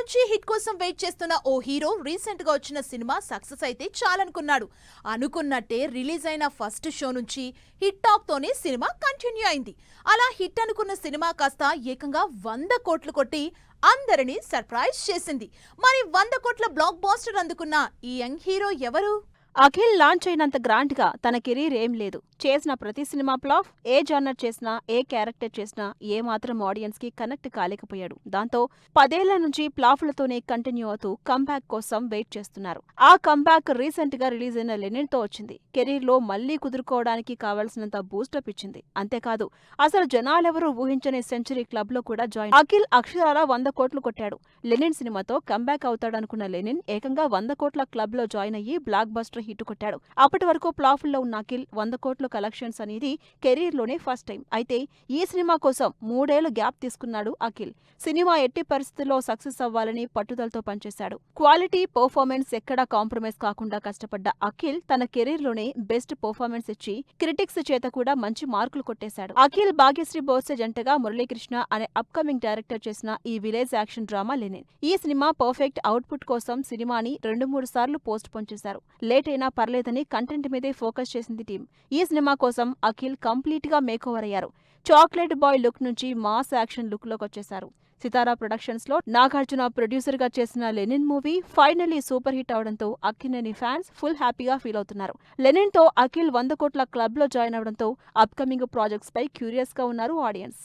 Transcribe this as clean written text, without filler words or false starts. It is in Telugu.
నుంచి హిట్ కోసం వెయిట్ చేస్తున్న ఓ హీరో రీసెంట్ గా వచ్చిన సినిమా సక్సెస్ అయితే చాలనుకున్నాడు. అనుకున్నట్టే రిలీజ్ అయిన ఫస్ట్ షో నుంచి హిట్ టాక్ తోనే సినిమా కంటిన్యూ అయింది. అలా హిట్ అనుకున్న సినిమా కాస్త ఏకంగా 100 కోట్లు కొట్టి అందరినీ సర్ప్రైజ్ చేసింది. మరి 100 కోట్ల బ్లాక్ బాస్టర్ అందుకున్న ఈ యంగ్ హీరో ఎవరు? అఖిల్ లాంచ్ అయినంత గ్రాండ్ గా తన కెరీర్ ఏం లేదు. చేసిన ప్రతి సినిమా ఫ్లాప్. ఏ జానర్ చేసినా, ఏ క్యారెక్టర్ చేసినా ఏ మాత్రం ఆడియన్స్ కి కనెక్ట్ కాలేకపోయాడు. దాంతో 10 ఏళ్ల నుంచి ఫ్లాపులతోనే కంటిన్యూ అవుతూ కంబ్యాక్ కోసం వెయిట్ చేస్తున్నారు. ఆ కంబ్యాక్ రీసెంట్ గా రిలీజ్ అయిన లెనిన్ తో వచ్చింది. కెరీర్ లో మళ్లీ కుదురుకోవడానికి కావాల్సినంత బూస్టప్ ఇచ్చింది. అంతేకాదు, అసలు జనాలెవరూ ఊహించని సెంచరీ క్లబ్ లో కూడా జాయిన్. అఖిల్ అక్షరాల 100 కోట్లు కొట్టాడు. లెనిన్ సినిమాతో కంబ్యాక్ అవుతాడనుకున్న లెనిన్ ఏకంగా 100 కోట్ల క్లబ్ లో జాయిన్ అయ్యి బ్లాక్ బస్టర్ హిట్ కొట్టాడు. అప్పటి వరకు ఫ్లాపుల్లో ఉన్న అఖిల్ 100 కోట్ల కలెక్షన్స్ అనేది కెరీర్ లోనే ఫస్ట్ టైం. అయితే ఈ సినిమా కోసం 3 ఏళ్లు గ్యాప్ తీసుకున్నాడు అఖిల్. సినిమా ఎట్టి పరిస్థితుల్లో సక్సెస్ అవ్వాలని పట్టుదలతో పనిచేశాడు. క్వాలిటీ పర్ఫార్మెన్స్ ఎక్కడా కాంప్రమైజ్ కాకుండా కష్టపడ్డ అఖిల్ తన కెరీర్ లోనే బెస్ట్ పర్ఫార్మెన్స్ ఇచ్చి క్రిటిక్స్ చేత కూడా మంచి మార్కులు కొట్టేశాడు. అఖిల్ భాగ్యశ్రీ బోర్సే జంటగా మురళీకృష్ణ అనే అప్కమింగ్ డైరెక్టర్ చేసిన ఈ విలేజ్ యాక్షన్ డ్రామా లెనిన్. ఈ సినిమా పర్ఫెక్ట్ అవుట్పుట్ కోసం సినిమాని 2-3 సార్లు పోస్ట్ పోన్ చేశారు. లేట్ అయినా పర్లేదని కంటెంట్ మీదే ఫోకస్ చేసింది టీం. ఈ సినిమా కోసం అఖిల్ కంప్లీట్ గా మేకోవర్ అయ్యారు. చాక్లెట్ బాయ్ లుక్ నుంచి మాస్ యాక్షన్ లుక్ లోకి వచ్చేశారు. సితారా ప్రొడక్షన్స్ లో నాగార్జున ప్రొడ్యూసర్ గా చేసిన Lenin movie finally super hit అవడంతో అక్కినేని ఫ్యాన్స్ ఫుల్ హ్యాపీగా ఫీల్ అవుతున్నారు. లెనిన్ తో అఖిల్ 100 కోట్ల క్లబ్ లో జాయిన్ అవడంతో అప్కమింగ్ ప్రాజెక్ట్స్ పై క్యూరియస్ గా ఉన్నారు ఆడియన్స్.